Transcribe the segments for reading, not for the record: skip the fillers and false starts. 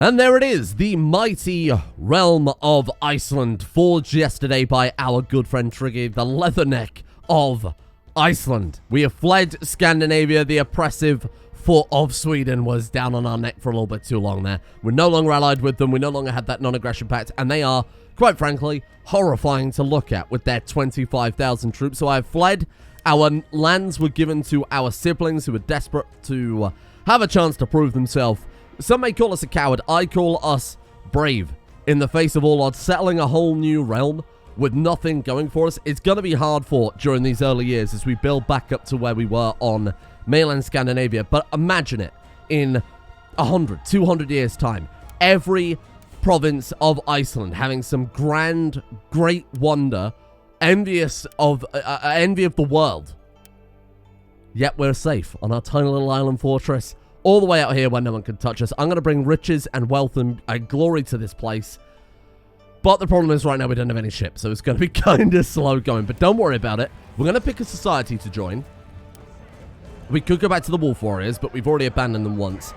And there it is, the mighty realm of Iceland, forged yesterday by our good friend Triggy, the Leatherneck of Iceland. We have fled Scandinavia. The oppressive foot of Sweden was down on our neck for a little bit too long there. We're no longer allied with them. We no longer have that non-aggression pact, and they are, quite frankly, horrifying to look at with their 25,000 troops. So I have fled. Our lands were given to our siblings who were desperate to have a chance to prove themselves. Some may call us a coward. I call us brave in the face of all odds. Settling a whole new realm with nothing going for us. It's going to be hard fought during these early years as we build back up to where we were on mainland Scandinavia. But imagine it in 100, 200 years' time. Every province of Iceland having some grand, great wonder, envy of the world. Yet we're safe on our tiny little island fortress, all the way out here where no one can touch us. I'm going to bring riches and wealth and glory to this place. But the problem is right now we don't have any ships, so it's going to be kind of slow going. But don't worry about it. We're going to pick a society to join. We could go back to the Wolf Warriors, but we've already abandoned them once.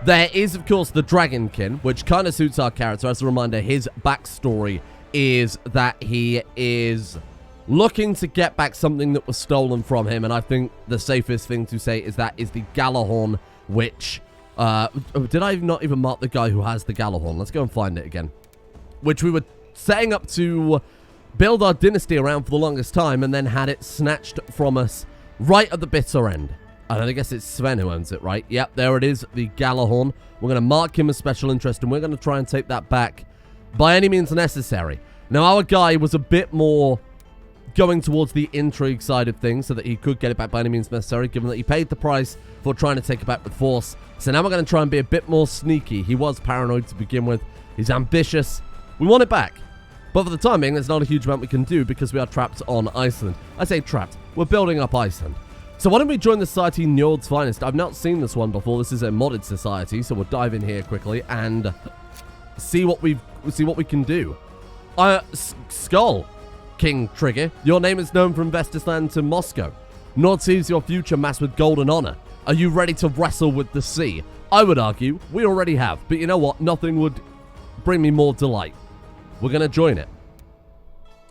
There is, of course, the Dragonkin, which kind of suits our character. As a reminder, his backstory is that he is looking to get back something that was stolen from him. And I think the safest thing to say is that is the Galahorn, which, did I not even mark the guy who has the Galahorn? Let's go and find it again. Which we were setting up to build our dynasty around for the longest time, and then had it snatched from us right at the bitter end. And I guess it's Sven who owns it, right? Yep, there it is, the Galahorn. We're going to mark him as special interest, and we're going to try and take that back by any means necessary. Now, our guy was a bit more going towards the intrigue side of things so that he could get it back by any means necessary, given that he paid the price for trying to take it back with force. So now we're going to try and be a bit more sneaky. He was paranoid to begin with. He's ambitious. We want it back. But for the time being, there's not a huge amount we can do because we are trapped on Iceland. I say trapped. We're building up Iceland. So why don't we join the society Njord's Finest? I've not seen this one before. This is a modded society, so we'll dive in here quickly and see what we can do. Skull King Trigger, your name is known from Vestisland to Moscow. Nord sees your future massed with gold and honor. Are you ready to wrestle with the sea? I would argue we already have, but you know what? Nothing would bring me more delight. We're going to join it.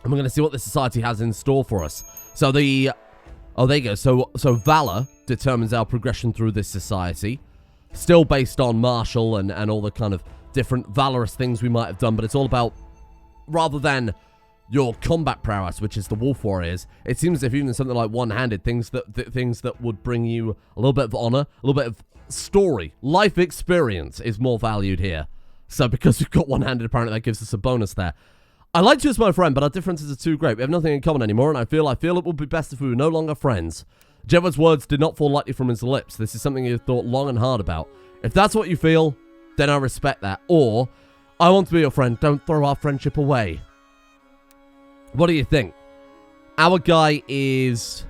And we're going to see what the society has in store for us. So the... Oh, there you go. So valor determines our progression through this society. Still based on martial and all the kind of different valorous things we might have done, but it's all about, rather than your combat prowess, which is the Wolf Warriors, it seems as if even something like one-handed, things that would bring you a little bit of honor, a little bit of story, life experience is more valued here. So because we've got one-handed, apparently that gives us a bonus there. I like you as my friend, but our differences are too great. We have nothing in common anymore, and I feel it would be best if we were no longer friends. Jedward's words did not fall lightly from his lips. This is something he thought long and hard about. If that's what you feel, then I respect that. Or, I want to be your friend. Don't throw our friendship away. What do you think? Our guy is,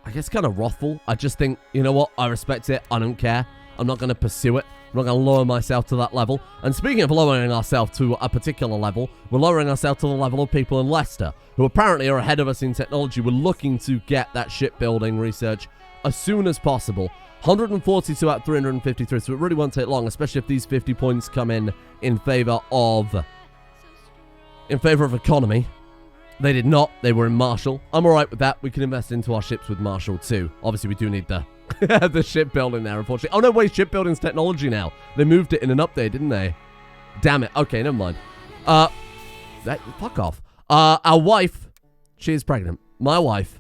I guess, kind of wrathful. I just think, you know what? I respect it. I don't care. I'm not going to pursue it. I'm not going to lower myself to that level. And speaking of lowering ourselves to a particular level, we're lowering ourselves to the level of people in Leicester, who apparently are ahead of us in technology. We're looking to get that shipbuilding research as soon as possible. 142 out of 353, so it really won't take long, especially if these 50 points come in favor of economy. They did not. They were in martial. I'm alright with that. We can invest into our ships with martial too. Obviously, we do need the the shipbuilding there, unfortunately. Oh, no, wait, shipbuilding's technology now. They moved it in an update, didn't they? Damn it. Okay, never mind. Fuck off. Our wife, she is pregnant. My wife,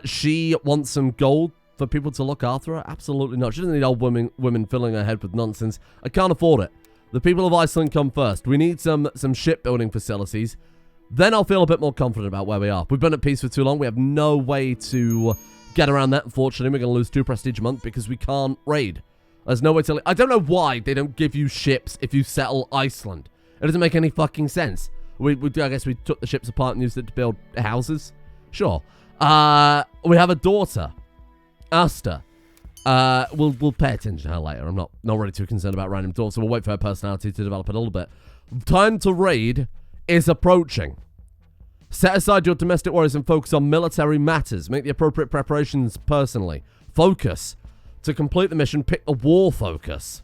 she wants some gold for people to look after her. Absolutely not. She doesn't need old women filling her head with nonsense. I can't afford it. The people of Iceland come first. We need some shipbuilding facilities. Then I'll feel a bit more confident about where we are. We've been at peace for too long. We have no way to get around that, unfortunately. We're going to lose 2 prestige a month because we can't raid. There's no way to... I don't know why they don't give you ships if you settle Iceland. It doesn't make any fucking sense. I guess we took the ships apart and used it to build houses. Sure. We have a daughter, Asta. We'll pay attention to her later. I'm not really too concerned about random daughters. So we'll wait for her personality to develop a little bit. Time to raid is approaching. Set aside your domestic worries and focus on military matters. Make the appropriate preparations personally. Focus. To complete the mission, pick a war focus.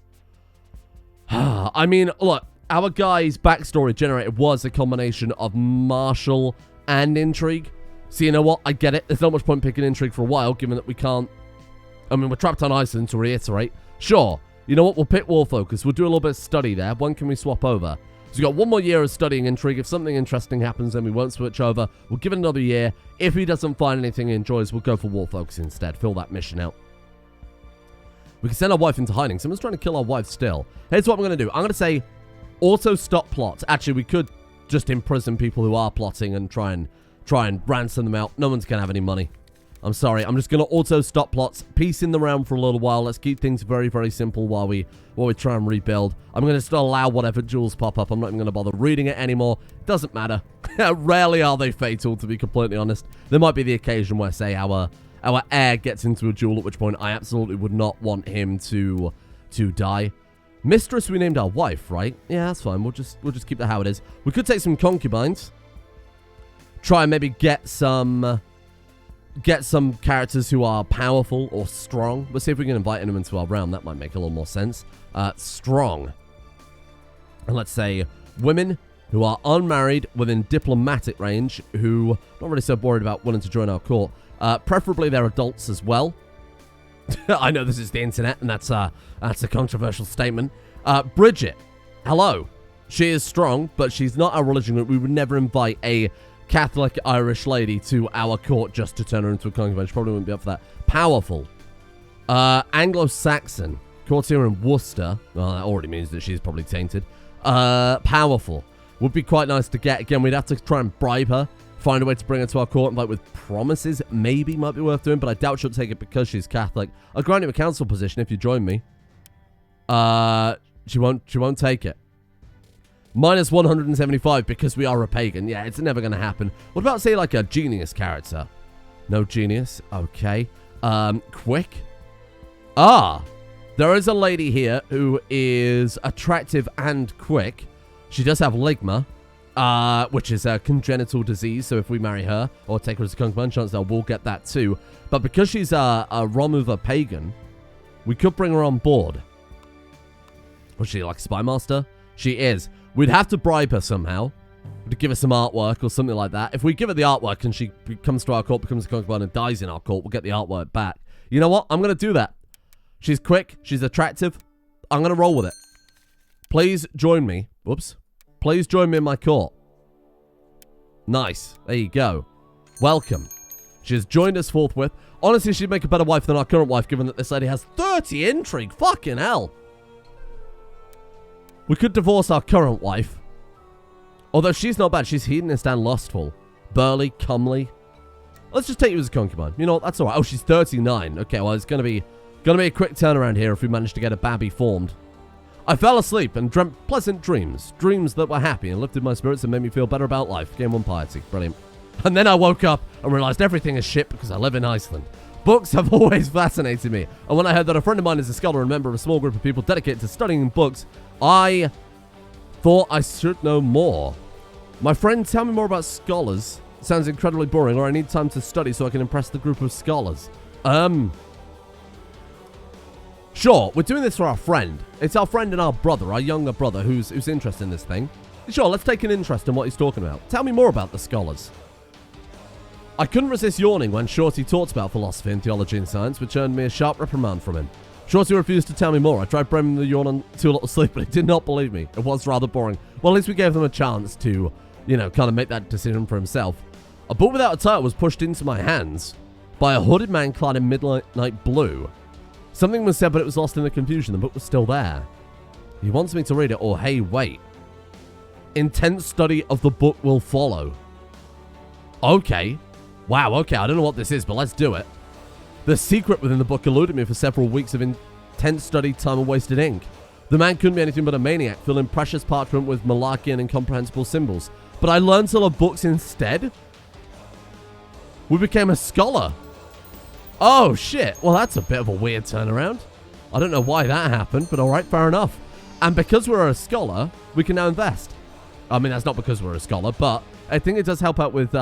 I mean, look, our guy's backstory generator was a combination of martial and intrigue. So you know what? I get it. There's not much point picking intrigue for a while, given that we can't... I mean, we're trapped on Iceland, to reiterate. Sure. You know what? We'll pick war focus. We'll do a little bit of study there. When can we swap over? So we've got 1 more year of studying intrigue. If something interesting happens, then we won't switch over. We'll give it another year. If he doesn't find anything he enjoys, we'll go for war focus instead. Fill that mission out. We can send our wife into hiding. Someone's trying to kill our wife still. Here's what I'm going to do. I'm going to say auto-stop plot. Actually, we could just imprison people who are plotting and try and ransom them out. No one's going to have any money. I'm sorry. I'm just going to auto-stop plots. Peace in the realm for a little while. Let's keep things very, very simple while we try and rebuild. I'm going to still allow whatever jewels pop up. I'm not even going to bother reading it anymore. Doesn't matter. Rarely are they fatal, to be completely honest. There might be the occasion where, say, our heir gets into a duel, at which point I absolutely would not want him to die. Mistress, we named our wife, right? Yeah, that's fine. We'll just keep that how it is. We could take some concubines. Try and maybe get some characters who are powerful or strong. We'll see if we can invite them into our realm. That might make a little more sense. Strong. And let's say women who are unmarried within diplomatic range, who not really so worried about wanting to join our court. Preferably they're adults as well. I know this is the internet, and that's a controversial statement. Bridget, hello. She is strong, but she's not our religion group. We would never invite a Catholic Irish lady to our court just to turn her into a concubine. She probably wouldn't be up for that. Powerful. Anglo-Saxon. Courtier in Worcester. Well, that already means that she's probably tainted. Powerful. Would be quite nice to get. Again, we'd have to try and bribe her. Find a way to bring her to our court, invite with promises. Maybe might be worth doing, but I doubt she'll take it because she's Catholic. I'll grant you a council position if you join me. She won't take it. Minus 175 because we are a pagan. Yeah, it's never going to happen. What about, say, like a genius character? No genius. Okay. Quick. There is a lady here who is attractive and quick. She does have ligma, which is a congenital disease. So if we marry her or take her as a concubine, chances are we'll get that too. But because she's a Romuva pagan, we could bring her on board. Was she like a spy master? She is. We'd have to bribe her somehow to give her some artwork or something like that. If we give her the artwork and she comes to our court, becomes a concubine and dies in our court, we'll get the artwork back. You know what? I'm going to do that. She's quick. She's attractive. I'm going to roll with it. Please join me. Whoops. Please join me in my court. Nice. There you go. Welcome. She has joined us forthwith. Honestly, she'd make a better wife than our current wife, given that this lady has 30 intrigue. Fucking hell. We could divorce our current wife. Although she's not bad. She's hedonist and lustful. Burly, comely. Let's just take you as a concubine. You know what? That's alright. Oh, she's 39. Okay, well, it's gonna be a quick turnaround here if we manage to get a babby formed. I fell asleep and dreamt pleasant dreams. Dreams that were happy and lifted my spirits and made me feel better about life. Game 1 piety. Brilliant. And then I woke up and realized everything is shit because I live in Iceland. Books have always fascinated me. And when I heard that a friend of mine is a scholar and member of a small group of people dedicated to studying books, I thought I should know more. My friend, tell me more about scholars. Sounds incredibly boring, or I need time to study so I can impress the group of scholars. Sure, we're doing this for our friend. It's our friend and our brother, our younger brother, who's interested in this thing. Sure, let's take an interest in what he's talking about. Tell me more about the scholars. I couldn't resist yawning when Shorty talked about philosophy and theology and science, which earned me a sharp reprimand from him. Shorty refused to tell me more. I tried blaming the yawn on too little sleep, but he did not believe me. It was rather boring. Well, at least we gave them a chance to, you know, kind of make that decision for himself. A book without a title was pushed into my hands by a hooded man clad in midnight blue. Something was said, but it was lost in the confusion. The book was still there. He wants me to read it, or hey, wait. Intense study of the book will follow. Okay. Wow, okay, I don't know what this is, but let's do it. The secret within the book eluded me for several weeks of intense study, time, and wasted ink. The man couldn't be anything but a maniac, filling precious parchment with malarkey and incomprehensible symbols. But I learned to love books instead? We became a scholar. Oh, shit. Well, that's a bit of a weird turnaround. I don't know why that happened, but alright, fair enough. And because we're a scholar, we can now invest. I mean, that's not because we're a scholar, but I think it does help out with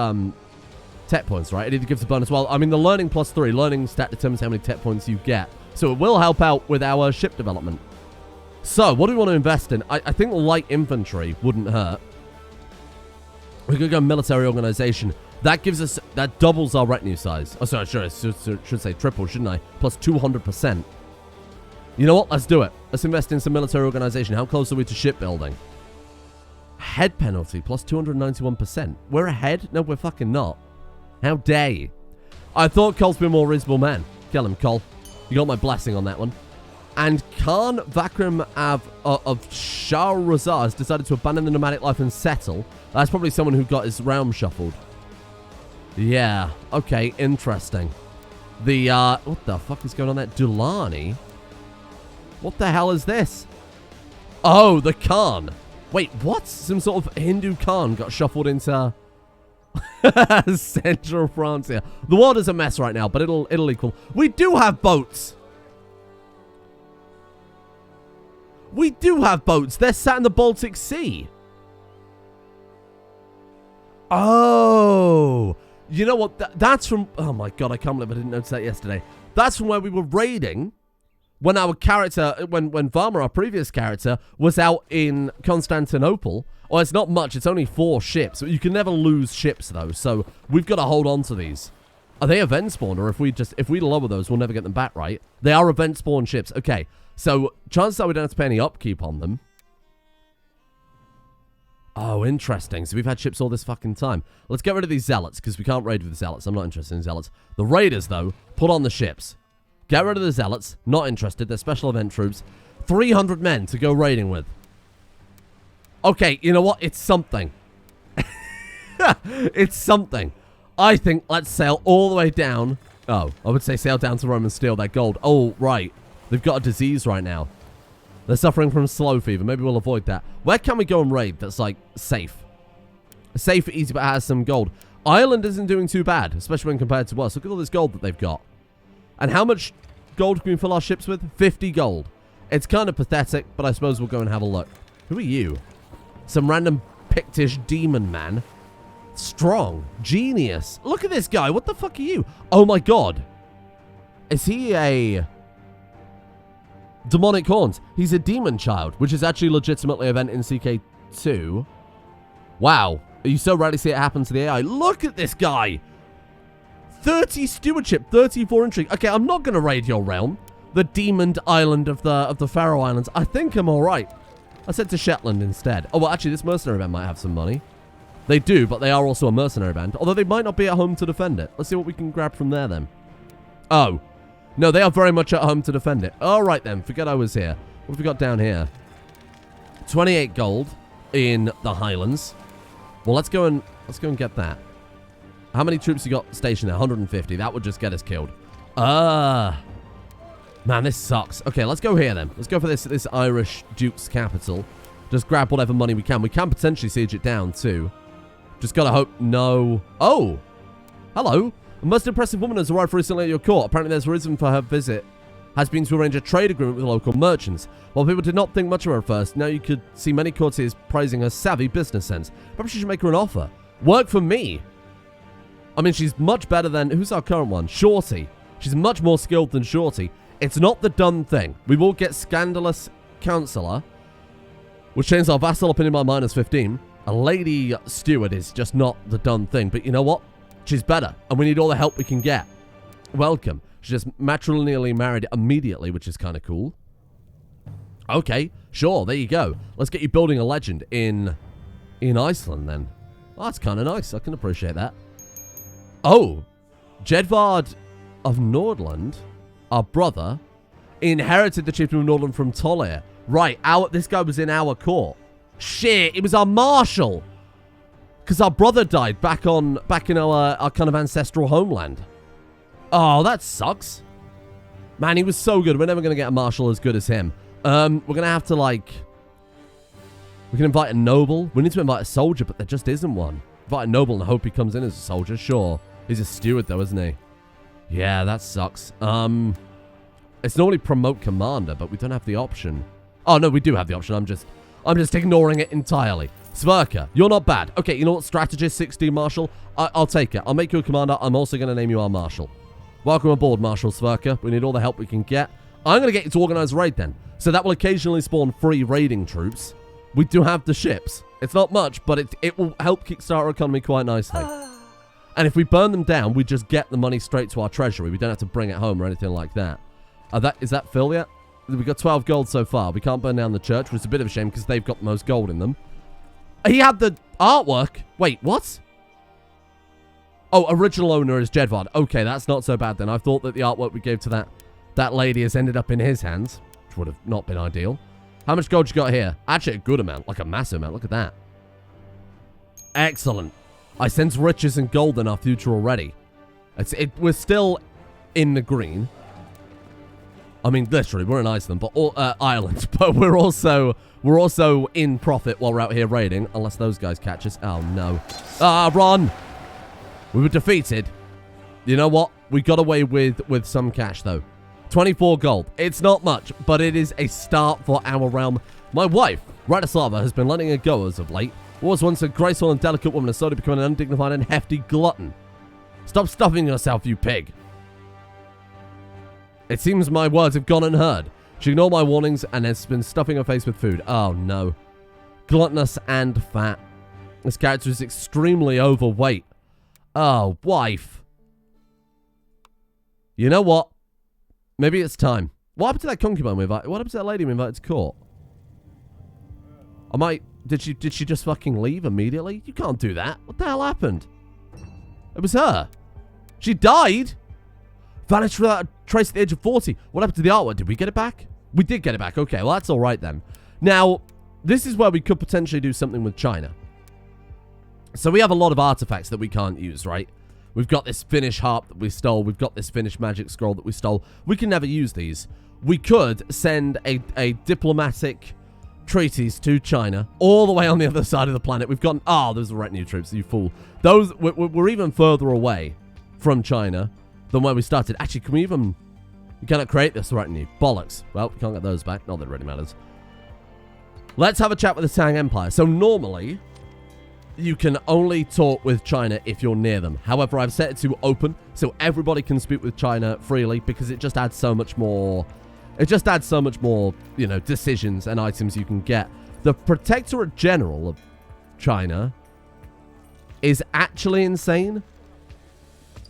tech points, right? It either gives a bonus. Well, I mean, the learning +3. Learning stat determines how many tech points you get. So it will help out with our ship development. So, what do we want to invest in? I think light infantry wouldn't hurt. We could go military organization. That gives us, that doubles our retinue size. Oh, sorry, sure, I should say triple, shouldn't I? Plus 200%. You know what? Let's do it. Let's invest in some military organization. How close are we to shipbuilding? Head penalty, plus 291%. We're ahead? No, we're fucking not. How dare you? I thought Cole's been a more reasonable man. Kill him, Cole. You got my blessing on that one. And Khan Vakram of Shahrazad has decided to abandon the nomadic life and settle. That's probably someone who got his realm shuffled. Yeah. Okay, interesting. The, what the fuck is going on there? Dulani? What the hell is this? Oh, the Khan. Wait, what? Some sort of Hindu Khan got shuffled into Central France here. The world is a mess right now, but it'll equal. We do have boats. We do have boats. They're sat in the Baltic Sea. Oh. You know what? That's from... Oh my god, I can't believe I didn't notice that yesterday. That's from where we were raiding when our character... When Varma, our previous character, was out in Constantinople. Oh, it's not much. It's only 4 ships. You can never lose ships, though. So we've got to hold on to these. Are they event spawned? Or if we lower those, we'll never get them back, right? They are event spawn ships. Okay. So, chances are we don't have to pay any upkeep on them. Oh, interesting. So, we've had ships all this fucking time. Let's get rid of these zealots, because we can't raid with the zealots. I'm not interested in zealots. The raiders, though, put on the ships. Get rid of the zealots. Not interested. They're special event troops. 300 men to go raiding with. Okay, you know what? It's something. It's something. I think let's sail all the way down. Oh, I would say sail down to Rome and steal their gold. Oh, right. They've got a disease right now. They're suffering from slow fever. Maybe we'll avoid that. Where can we go and raid that's, like, safe? Safe, easy, but has some gold. Ireland isn't doing too bad, especially when compared to us. Look at all this gold that they've got. And how much gold can we fill our ships with? 50 gold. It's kind of pathetic, but I suppose we'll go and have a look. Who are you? Some random Pictish demon man. Strong. Genius. Look at this guy. What the fuck are you? Oh, my God. Is he a... Demonic Horns. He's a demon child, which is actually legitimately an event in CK2. Wow. You so rarely see it happen to the AI. Look at this guy. 30 stewardship, 34 intrigue. Okay, I'm not going to raid your realm. The demoned island of the Faroe Islands. I think I'm all right. I said to Shetland instead. Oh, well, actually, this mercenary band might have some money. They do, but they are also a mercenary band. Although they might not be at home to defend it. Let's see what we can grab from there, then. Oh. No, they are very much at home to defend it. All right, then. Forget I was here. What have we got down here? 28 gold in the Highlands. Well, let's go and get that. How many troops you got stationed there? 150. That would just get us killed. Man, this sucks. Okay, let's go here, then. Let's go for this Irish Duke's capital. Just grab whatever money we can. We can potentially siege it down, too. Just gotta hope no... Oh! Hello! A most impressive woman has arrived recently at your court. Apparently there's a reason for her visit. Has been to arrange a trade agreement with local merchants. While people did not think much of her at first, now you could see many courtiers praising her savvy business sense. Perhaps you should make her an offer. Work for me! I mean, she's much better than... Who's our current one? Shorty. She's much more skilled than Shorty. It's not the done thing. We will get Scandalous Counselor, which changes our vassal opinion by -15. A lady steward is just not the done thing. But you know what? She's better, and we need all the help we can get. Welcome. She just matrimonially married immediately, which is kind of cool. Okay, sure, there you go. Let's get you building a legend in Iceland, then. Oh, that's kind of nice. I can appreciate that. Oh, Jedvard of Nordland, our brother, inherited the chiefdom of Nordland from Tolir. Right, this guy was in our court. Shit, it was our marshal. Because our brother died back in our kind of ancestral homeland. Oh, that sucks. Man, he was so good. We're never going to get a marshal as good as him. We're going to have to, like... We can invite a noble. We need to invite a soldier, but there just isn't one. Invite a noble and hope he comes in as a soldier. Sure. He's a steward, though, isn't he? Yeah, that sucks. It's normally promote commander, but we don't have the option. Oh, no, we do have the option. I'm just ignoring it entirely. Sverker, you're not bad. Okay, you know what? Strategist, 16 Marshal. I'll take it. I'll make you a commander. I'm also going to name you our Marshal. Welcome aboard, Marshal Sverker. We need all the help we can get. I'm going to get you to organize a raid then. So that will occasionally spawn free raiding troops. We do have the ships. It's not much, but it will help kickstart our economy quite nicely. And if we burn them down, we just get the money straight to our treasury. We don't have to bring it home or anything like that. Is that Phil yet? We've got 12 gold so far. We can't burn down the church, which is a bit of a shame because they've got the most gold in them. He had the artwork. Wait, what? Oh, original owner is Jedvard. Okay, that's not so bad then. I thought that the artwork we gave to that lady has ended up in his hands, which would have not been ideal. How much gold you got here? Actually, a good amount. Like a massive amount. Look at that. Excellent. I sense riches and gold in our future already. We're still in the green. I mean, literally, we're in Iceland, but Ireland. But we're also in profit while we're out here raiding, unless those guys catch us. Oh no! Run! We were defeated. You know what? We got away with some cash though. 24 gold. It's not much, but it is a start for our realm. My wife, Radislava, has been letting her go as of late. Was once a graceful and delicate woman has slowly become an undignified and hefty glutton. Stop stuffing yourself, you pig. It seems my words have gone unheard. She ignored my warnings and has been stuffing her face with food. Oh no. Gluttonous and fat. This character is extremely overweight. Oh, wife. You know what? Maybe it's time. What happened to that concubine we invited? What happened to that lady we invited to court? Did she just fucking leave immediately? You can't do that. What the hell happened? It was her. She died? Vanished without a trace at the age of 40. What happened to the artwork? Did we get it back? We did get it back. Okay, well, that's all right then. Now, this is where we could potentially do something with China. So we have a lot of artifacts that we can't use, right? We've got this Finnish harp that we stole. We've got this Finnish magic scroll that we stole. We can never use these. We could send a diplomatic treaties to China all the way on the other side of the planet. We've got... Oh, those are retinue troops, you fool. Those... We're even further away from China than where we started. Actually, can we even... We cannot create this retinue. Bollocks. Well, we can't get those back. Not that it really matters. Let's have a chat with the Tang Empire. So normally, you can only talk with China if you're near them. However, I've set it to open, so everybody can speak with China freely because it just adds so much more... It just adds so much more, you know, decisions and items you can get. The Protectorate General of China is actually insane.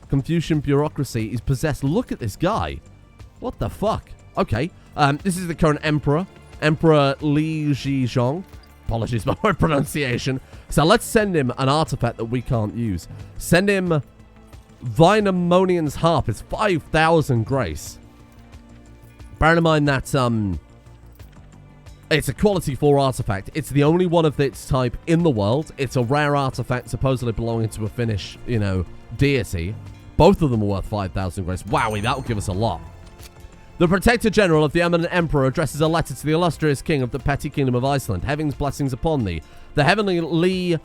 Confucian bureaucracy is possessed. Look at this guy. What the fuck? Okay. This is the current emperor. Emperor Li Zhizhong. Apologies for my pronunciation. So let's send him an artifact that we can't use. Send him Vainamonian's harp. It's 5,000 grace. Bear in mind that it's a quality 4 artifact. It's the only one of its type in the world. It's a rare artifact supposedly belonging to a Finnish, you know, deity. Both of them are worth 5,000 grace. Wowie, that will give us a lot. The Protector General of the Eminent Emperor addresses a letter to the illustrious King of the Petty Kingdom of Iceland. Heaven's blessings upon thee. The heavenly Li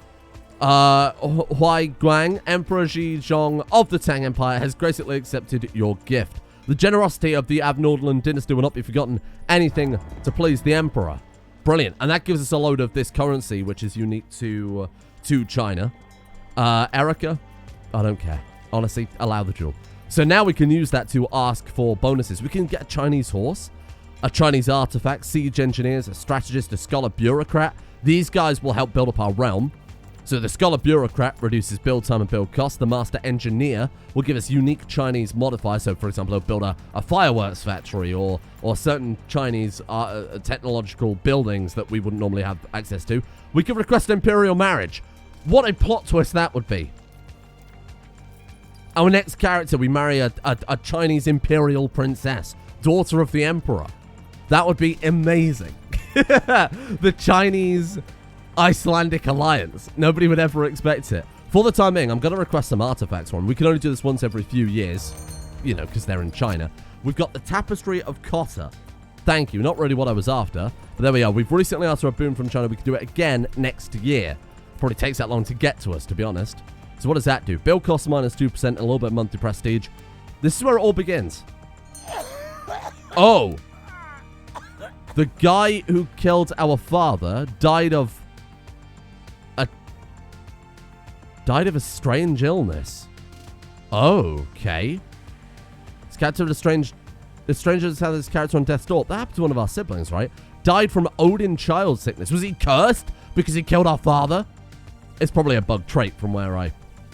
Huaiguang, Emperor Zhizhong of the Tang Empire, has graciously accepted your gift. The generosity of the Abnorland dynasty will not be forgotten. Anything to please the Emperor. Brilliant. And that gives us a load of this currency, which is unique to China. Erica? I don't care. Honestly, allow the duel. So now we can use that to ask for bonuses. We can get a Chinese horse, a Chinese artifact, siege engineers, a strategist, a scholar bureaucrat. These guys will help build up our realm. So the scholar bureaucrat reduces build time and build cost. The master engineer will give us unique Chinese modifiers. So, for example, he'll build a fireworks factory or certain Chinese technological buildings that we wouldn't normally have access to. We could request imperial marriage. What a plot twist that would be. Our next character, we marry a Chinese imperial princess, daughter of the emperor. That would be amazing. The Chinese Icelandic alliance. Nobody would ever expect it. For the time being, I'm going to request some artifacts for him. We can only do this once every few years, you know, because they're in China. We've got the Tapestry of Cotta. Thank you. Not really what I was after, but there we are. We've recently asked for a boon from China. We can do it again next year. Probably takes that long to get to us, to be honest. So what does that do? Build cost minus 2% and a little bit of monthly prestige. This is where it all begins. Oh. The guy who killed our father died of a strange illness. Okay. This character had a strange The stranger has had this character on death's door. That happened to one of our siblings, right? Died from Odin child sickness. Was he cursed because he killed our father? It's probably a bug trait from where where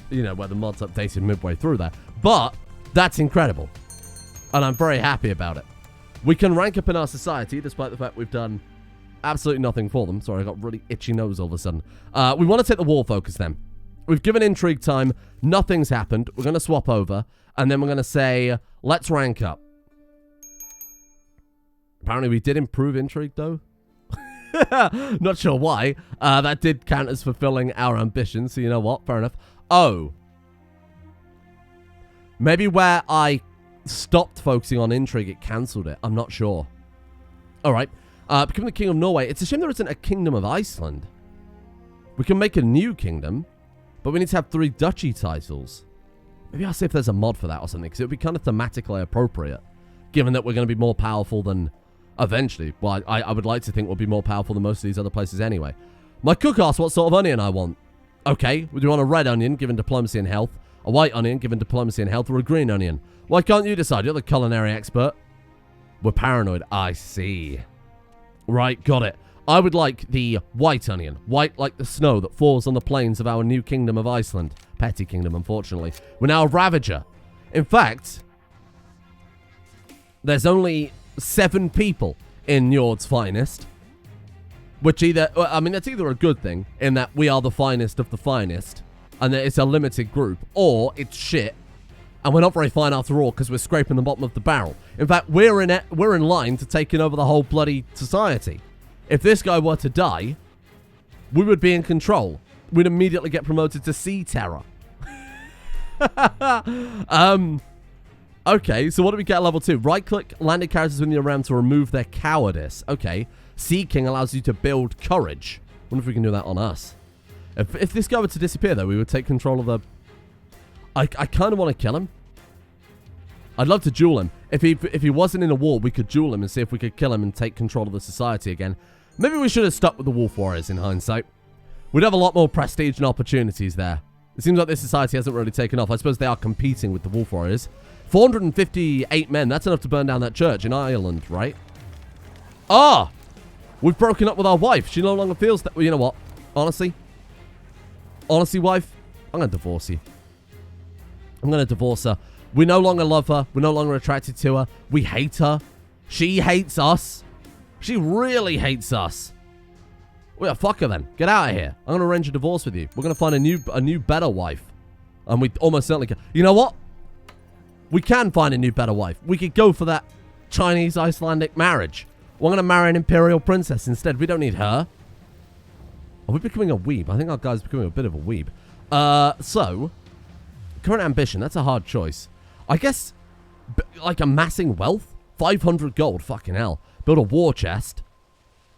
the mod's updated midway through there. But that's incredible. And I'm very happy about it. We can rank up in our society, despite the fact we've done absolutely nothing for them. Sorry, I got really itchy nose all of a sudden. We want to take the war focus then. We've given intrigue time. Nothing's happened. We're going to swap over. And then we're going to say, let's rank up. Apparently we did improve intrigue, though. Not sure why. That did count as fulfilling our ambition, so you know what? Fair enough. Oh. Maybe where I stopped focusing on intrigue, it cancelled it. I'm not sure. Alright. Become the King of Norway. It's a shame there isn't a Kingdom of Iceland. We can make a new kingdom, but we need to have 3 duchy titles. Maybe I'll see if there's a mod for that or something, because it would be kind of thematically appropriate, given that we're going to be more powerful than... Eventually. Well, I would like to think we'll be more powerful than most of these other places anyway. My cook asked what sort of onion I want. Okay, we do want a red onion, given diplomacy and health, a white onion, given diplomacy and health, or a green onion. Why can't you decide? You're the culinary expert. We're paranoid. I see. Right, got it. I would like the white onion. White like the snow that falls on the plains of our new kingdom of Iceland. Petty kingdom, unfortunately. We're now a ravager. In fact, there's only 7 people in Njord's finest. Which that's either a good thing, in that we are the finest of the finest, and that it's a limited group, or it's shit, and we're not very fine after all, because we're scraping the bottom of the barrel. In fact, we're in line to taking over the whole bloody society. If this guy were to die, we would be in control. We'd immediately get promoted to Sea Terror. Okay, so what do we get at level 2? Right-click landed characters within your realm to remove their cowardice. Okay. Sea King allows you to build courage. Wonder if we can do that on us. If this guy were to disappear, though, we would take control of the... I kind of want to kill him. I'd love to duel him. If he wasn't in a war, we could duel him and see if we could kill him and take control of the society again. Maybe we should have stuck with the Wolf Warriors in hindsight. We'd have a lot more prestige and opportunities there. It seems like this society hasn't really taken off. I suppose they are competing with the Wolf Warriors. 458 men. That's enough to burn down that church in Ireland, right? Ah! We've broken up with our wife. She no longer feels that... Well, you know what? Honestly, wife, I'm going to divorce you. I'm going to divorce her. We no longer love her. We're no longer attracted to her. We hate her. She hates us. She really hates us. Well, fuck her then. Get out of here. I'm going to arrange a divorce with you. We're going to find a new better wife. And we almost certainly can. You know what? We can find a new better wife. We could go for that Chinese-Icelandic marriage. We're going to marry an imperial princess instead. We don't need her. Are we becoming a weeb? I think our guy's becoming a bit of a weeb. So, current ambition. That's a hard choice. I guess, like, amassing wealth? 500 gold. Fucking hell. Build a war chest.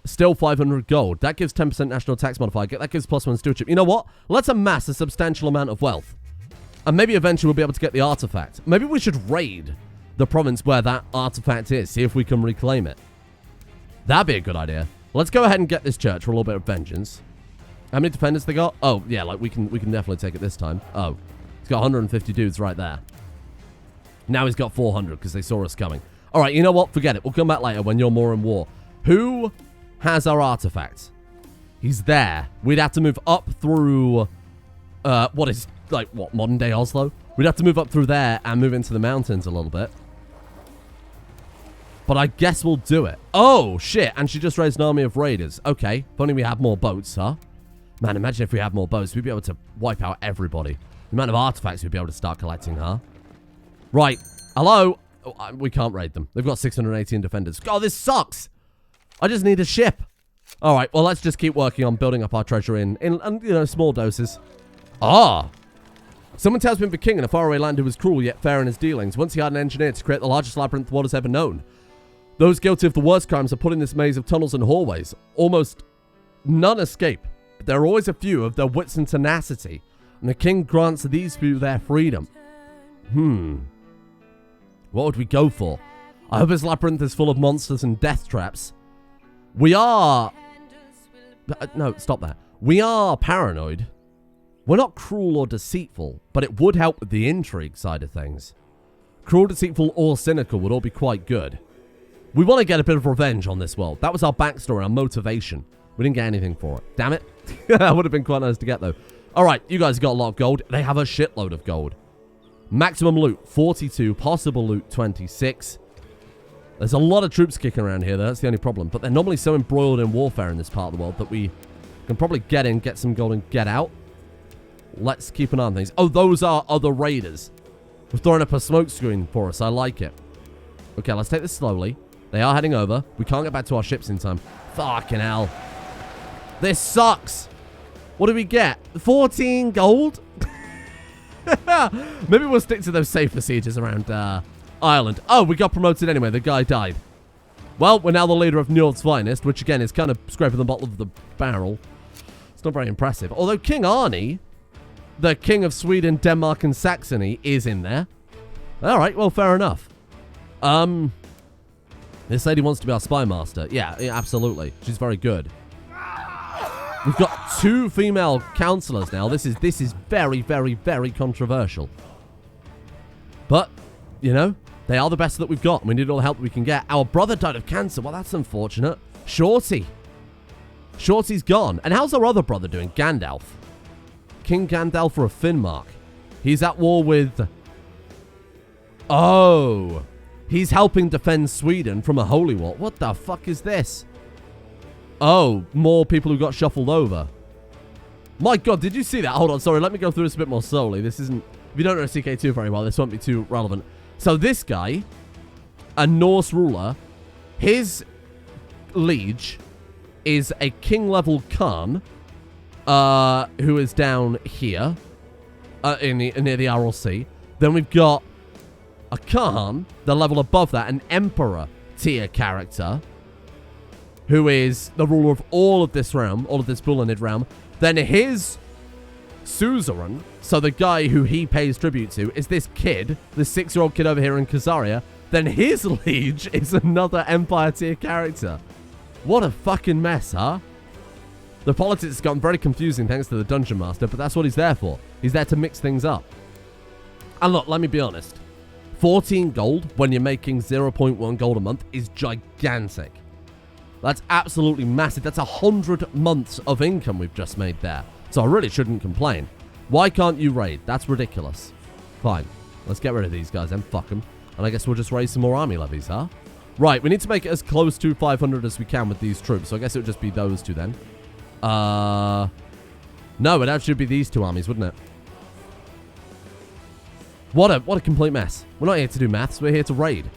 Still 500 gold. That gives 10% national tax modifier. That gives +1 stewardship. You know what? Let's amass a substantial amount of wealth. And maybe eventually we'll be able to get the artifact. Maybe we should raid the province where that artifact is. See if we can reclaim it. That'd be a good idea. Let's go ahead and get this church for a little bit of vengeance. How many defenders they got? Oh, yeah, like we can definitely take it this time. Oh, he's got 150 dudes right there. Now he's got 400 because they saw us coming. All right, you know what? Forget it. We'll come back later when you're more in war. Who has our artifact? He's there. We'd have to move up through... modern day Oslo? We'd have to move up through there and move into the mountains a little bit. But I guess we'll do it. Oh, shit. And she just raised an army of raiders. Okay. If only we had more boats, huh? Man, imagine if we had more boats. We'd be able to wipe out everybody. The amount of artifacts we'd be able to start collecting, huh? Right. Hello? Oh, we can't raid them. They've got 618 defenders. God, this sucks. I just need a ship. All right. Well, let's just keep working on building up our treasure in small doses. Ah. Someone tells me of a king in a faraway land who was cruel yet fair in his dealings. Once he had an engineer to create the largest labyrinth the world has ever known. Those guilty of the worst crimes are put in this maze of tunnels and hallways. Almost none escape, but there are always a few of their wits and tenacity, and the king grants these few their freedom. What would we go for? I hope his labyrinth is full of monsters and death traps. We are... No, stop that. We are paranoid. We're not cruel or deceitful, but it would help with the intrigue side of things. Cruel, deceitful, or cynical would all be quite good. We want to get a bit of revenge on this world. That was our backstory, our motivation. We didn't get anything for it. Damn it. That would have been quite nice to get, though. All right, you guys got a lot of gold. They have a shitload of gold. Maximum loot, 42. Possible loot, 26. There's a lot of troops kicking around here, though. That's the only problem. But they're normally so embroiled in warfare in this part of the world that we can probably get in, get some gold, and get out. Let's keep an eye on things. Oh, those are other raiders. We're throwing up a smoke screen for us. I like it. Okay, let's take this slowly. They are heading over. We can't get back to our ships in time. Fucking hell. This sucks. What do we get? 14 gold? Maybe we'll stick to those safer sieges around Ireland. Oh, we got promoted anyway. The guy died. Well, we're now the leader of Njord's finest, which again is kind of scraping the bottom of the barrel. It's not very impressive. Although King Arnie, the king of Sweden, Denmark, and Saxony, is in there. All right, well, fair enough. This lady wants to be our spy master. Yeah, absolutely. She's very good. We've got 2 female counselors now. This is very, very, very controversial. But, you know, they are the best that we've got. And we need all the help we can get. Our brother died of cancer. Well, that's unfortunate. Shorty. Shorty's gone. And how's our other brother doing? Gandalf. King Gandalf of Finnmark. He's at war with... Oh. He's helping defend Sweden from a holy war. What the fuck is this? Oh, more people who got shuffled over. My god, did you see that? Hold on, sorry, let me go through this a bit more slowly. This isn't... If you don't know CK2 very well, this won't be too relevant. So this guy, a Norse ruler, his liege is a king-level Khan, who is down here, near the Aral Sea. Then we've got a Khan, the level above that, an Emperor tier character, who is the ruler of all of this realm, all of this Bulanid realm. Then his suzerain, so the guy who he pays tribute to, is this kid, the 6-year-old kid over here in Khazaria. Then his liege is another Empire tier character. What a fucking mess, huh? The politics has gotten very confusing thanks to the Dungeon Master, but that's what he's there for. He's there to mix things up. And look, let me be honest. 14 gold when you're making 0.1 gold a month is gigantic. That's absolutely massive. That's 100 months of income we've just made there. So I really shouldn't complain. Why can't you raid? That's ridiculous. Fine. Let's get rid of these guys then. Fuck them. And I guess we'll just raise some more army levies, huh? Right. We need to make it as close to 500 as we can with these troops. So I guess it would just be those two then. No, it'd actually be these 2 armies, wouldn't it? What a complete mess. We're not here to do maths. We're here to raid.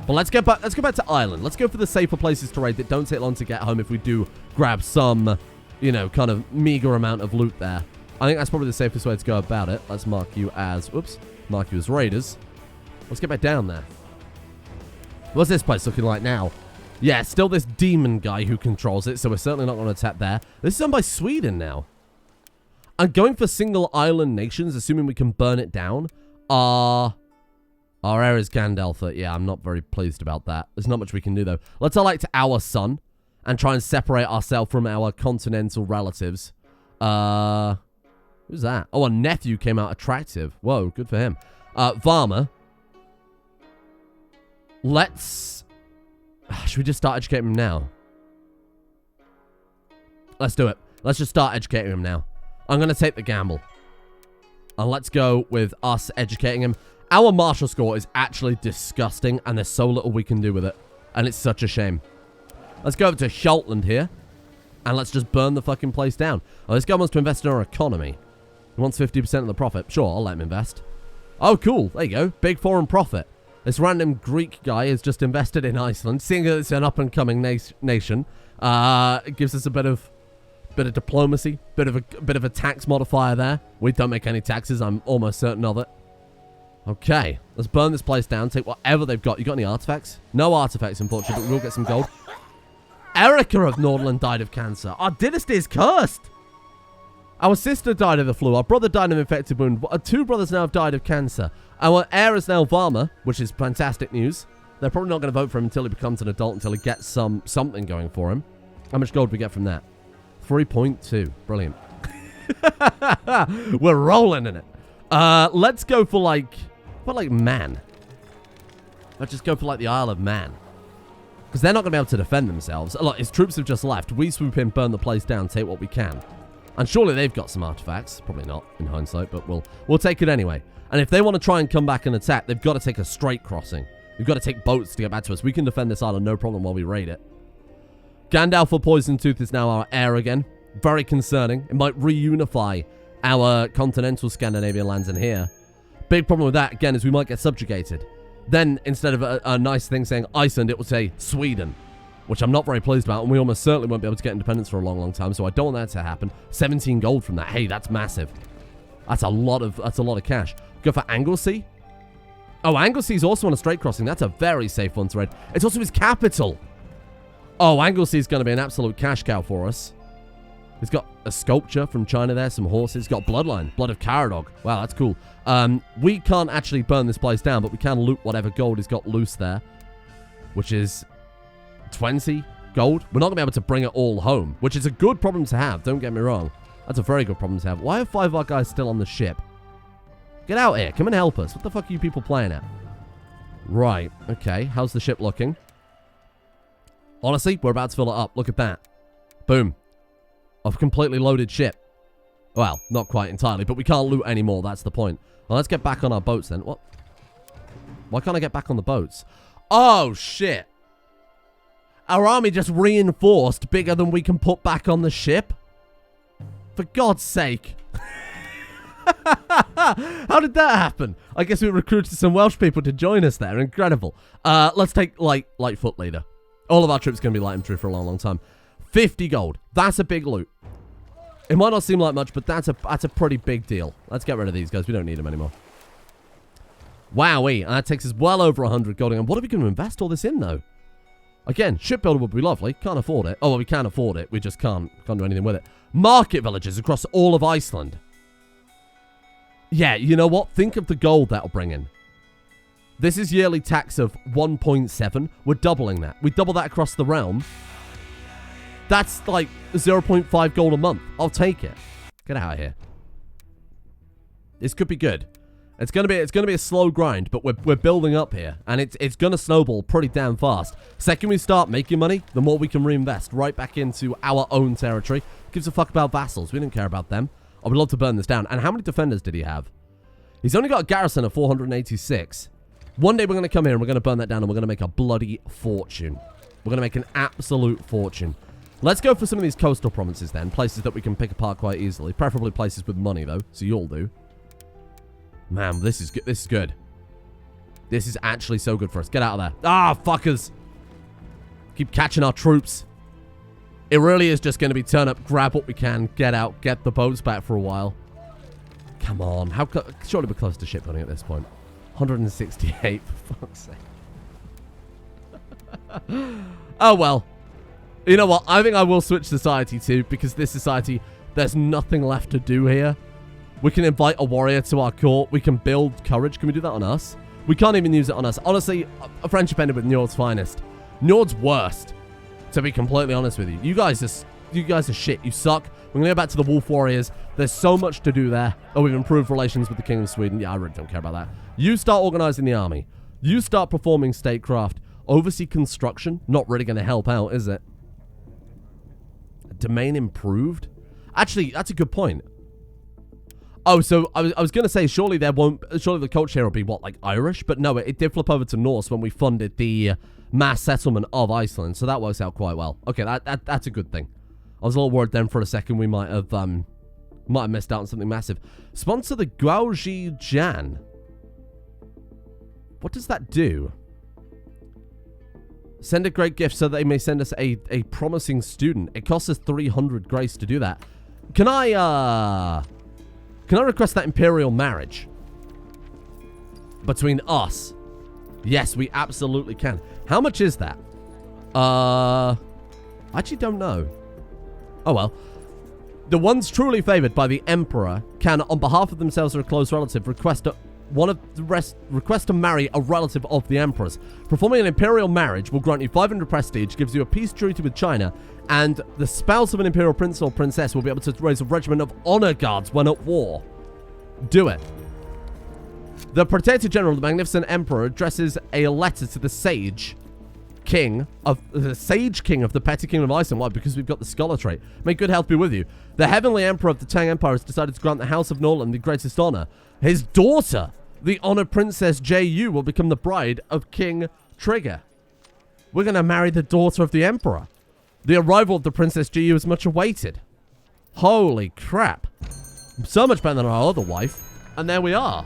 But let's go back to Ireland. Let's go for the safer places to raid that don't take long to get home if we do grab some, you know, kind of meager amount of loot there. I think that's probably the safest way to go about it. Let's mark you as, mark you as raiders. Let's get back down there. What's this place looking like now? Yeah, still this demon guy who controls it, so we're certainly not going to attack there. This is owned by Sweden now. I'm going for single island nations, assuming we can burn it down. Our heir is Gandalf. Yeah, I'm not very pleased about that. There's not much we can do, though. Let's elect our son and try and separate ourselves from our continental relatives. Who's that? Oh, a nephew came out attractive. Whoa, good for him. Varma. Let's... Should we just start educating him now? Let's do it. Let's just start educating him now. I'm going to take the gamble. And let's go with us educating him. Our martial score is actually disgusting, and there's so little we can do with it. And it's such a shame. Let's go over to Schaltland here. And let's just burn the fucking place down. Oh, this guy wants to invest in our economy. He wants 50% of the profit. Sure, I'll let him invest. Oh, cool. There you go. Big foreign profit. This random Greek guy has just invested in Iceland. Seeing as it's an up-and-coming nation, it gives us a bit of diplomacy, bit of a tax modifier there. We don't make any taxes. I'm almost certain of it. Okay, let's burn this place down. Take whatever they've got. You got any artifacts? No artifacts, unfortunately, but we will get some gold. Erica of Nordland died of cancer. Our dynasty is cursed. Our sister died of the flu. Our brother died of an infected wound. 2 brothers now have died of cancer. Our heir is now Varma, which is fantastic news. They're probably not going to vote for him until he becomes an adult, until he gets something going for him. How much gold do we get from that? 3.2. Brilliant. We're rolling in it. Let's go for like man. Let's just go for, like, the Isle of Man. Because they're not going to be able to defend themselves. Look, his troops have just left. We swoop in, burn the place down, take what we can. And surely they've got some artifacts. Probably not, in hindsight, but we'll take it anyway. And if they want to try and come back and attack, they've got to take a straight crossing. We've got to take boats to get back to us. We can defend this island, no problem, while we raid it. Gandalf for Poison Tooth is now our heir again. Very concerning. It might reunify our continental Scandinavian lands in here. Big problem with that, again, is we might get subjugated. Then, instead of a nice thing saying Iceland, it will say Sweden, which I'm not very pleased about, and we almost certainly won't be able to get independence for a long, long time, so I don't want that to happen. 17 gold from that. Hey, that's massive. That's a lot of cash. Go for Anglesey. Oh, Anglesey is also on a straight crossing. That's a very safe one to raid. It's also his capital. Oh, Anglesey is going to be an absolute cash cow for us. He's got a sculpture from China there, some horses. He's got Bloodline, Blood of Caradog. Wow, that's cool. We can't actually burn this place down, but we can loot whatever gold he's got loose there, which is 20 gold. We're not going to be able to bring it all home, which is a good problem to have. Don't get me wrong. That's a very good problem to have. Why are 5 of our guys still on the ship? Get out here. Come and help us. What the fuck are you people playing at? Right. Okay. How's the ship looking? Honestly, we're about to fill it up. Look at that. Boom. A completely loaded ship. Well, not quite entirely, but we can't loot anymore. That's the point. Well, let's get back on our boats then. What? Why can't I get back on the boats? Oh, shit. Our army just reinforced bigger than we can put back on the ship? For God's sake. How did that happen? I guess we recruited some Welsh people to join us there. Incredible. Let's take light foot leader. All of our troops are going to be light infantry for a long, long time. 50 gold. That's a big loot. It might not seem like much, but that's a pretty big deal. Let's get rid of these guys. We don't need them anymore. Wowee. That takes us well over 100 gold. And what are we going to invest all this in, though? Again, shipbuilder would be lovely. Can't afford it. Oh, well, we can afford it. We just can't do anything with it. Market villages across all of Iceland. Yeah, you know what? Think of the gold that'll bring in. This is yearly tax of 1.7. We're doubling that. We double that across the realm. That's like 0.5 gold a month. I'll take it. Get out of here. This could be good. It's gonna be a slow grind, but we're building up here, and it's gonna snowball pretty damn fast. Second we start making money, the more we can reinvest right back into our own territory. Gives a fuck about vassals. We don't care about them. I would love to burn this down. And how many defenders did he have? He's only got a garrison of 486. One day we're gonna come here and we're gonna burn that down, and we're gonna make a bloody fortune. We're gonna make an absolute fortune. Let's go for some of these coastal provinces then. Places that we can pick apart quite easily. Preferably places with money, though. So you'll do. Man, this is good. This is good. This is actually so good for us. Get out of there. Ah, fuckers. Keep catching our troops. It really is just going to be turn up, grab what we can, get out, get the boats back for a while. Come on. Surely we're close to shipbuilding at this point. 168, for fuck's sake. Oh, well. You know what? I think I will switch society too, because this society, there's nothing left to do here. We can invite a warrior to our court. We can build courage. Can we do that on us? We can't even use it on us. Honestly, a friendship ended with Njord's finest. Njord's worst, to be completely honest with you. You guys are shit. You suck. We're going to go back to the Wolf Warriors. There's so much to do there. Oh, we've improved relations with the King of Sweden. Yeah, I really don't care about that. You start organizing the army. You start performing statecraft. Oversee construction. Not really going to help out, is it? Domain improved? Actually, that's a good point. Oh, so I was going to say, surely the culture here will be, what, like Irish? But no, it did flip over to Norse when we funded the mass settlement of Iceland. So that works out quite well. Okay, that's a good thing. I was a little worried then for a second we might have missed out on something massive. Sponsor the Gauji Jan. What does that do? Send a great gift so they may send us a promising student. It costs us 300 grace to do that. Can I request that imperial marriage between us? Yes, we absolutely can. How much is that? I actually don't know. Oh, well. The ones truly favored by the emperor can, on behalf of themselves or a close relative, request to marry a relative of the emperor's. Performing an imperial marriage will grant you 500 prestige, gives you a peace treaty with China, and the spouse of an imperial prince or princess will be able to raise a regiment of honor guards when at war. Do it. The Protector General, the Magnificent Emperor, addresses a letter to the Sage King of the Petty Kingdom of Iceland. Why? Because we've got the scholar trait. May good health be with you. The Heavenly Emperor of the Tang Empire has decided to grant the House of Norland the greatest honor. His daughter, the honored Princess Ju, will become the bride of King Trigger. We're going to marry the daughter of the Emperor. The arrival of the Princess Ju is much awaited. Holy crap. So much better than our other wife. And there we are.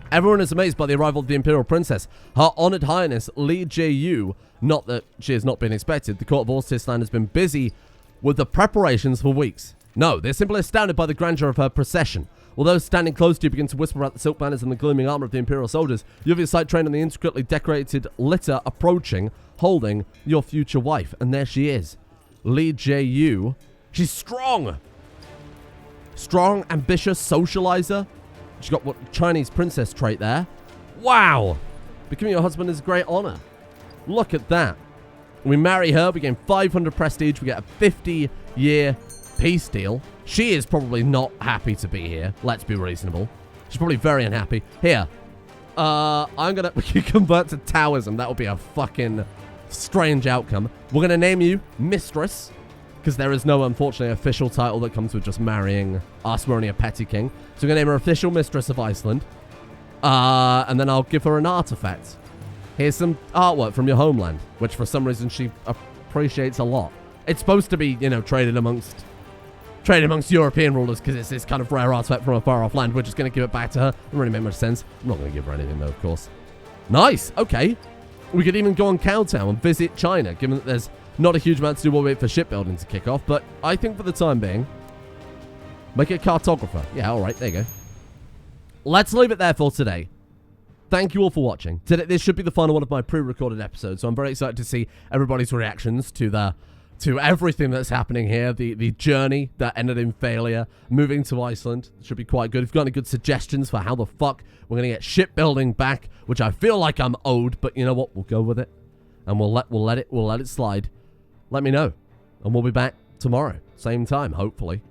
Everyone is amazed by the arrival of the Imperial Princess. Her Honored Highness, Li Ju. Not that she has not been expected. The court of Iceland has been busy with the preparations for weeks. No, they're simply astounded by the grandeur of her procession. Although standing close to you begin to whisper about the silk banners and the gleaming armor of the Imperial soldiers, you have your sight trained on the intricately decorated litter approaching, holding your future wife. And there she is. Li Ju. She's strong. Strong, ambitious, socializer. She's got what Chinese princess trait there. Wow. Becoming your husband is a great honor. Look at that. We marry her, we gain 500 prestige, we get a 50-year peace deal. She is probably not happy to be here. Let's be reasonable. She's probably very unhappy. Here. We can convert to Taoism. That would be a fucking strange outcome. We're going to name you Mistress, because there is no, unfortunately, official title that comes with just marrying us. We're only a petty king. So we're going to name her Official Mistress of Iceland. And then I'll give her an artifact. Here's some artwork from your homeland, which for some reason she appreciates a lot. It's supposed to be, you know, traded amongst European rulers because it's this kind of rare artifact from a far-off land. We're just going to give it back to her. Doesn't really make much sense. I'm not going to give her anything, though, of course. Nice. Okay. We could even go on Cowtown and visit China, given that there's not a huge amount to do while we wait for shipbuilding to kick off. But I think for the time being, make it a cartographer. Yeah, all right. There you go. Let's leave it there for today. Thank you all for watching. Today, this should be the final one of my pre-recorded episodes, so I'm very excited to see everybody's reactions to everything that's happening here. The journey that ended in failure, moving to Iceland. Should be quite good. If you've got any good suggestions for how the fuck we're gonna get shipbuilding back, which I feel like I'm owed, but you know what? We'll go with it, and we'll let it slide. Let me know, and we'll be back tomorrow, same time, hopefully.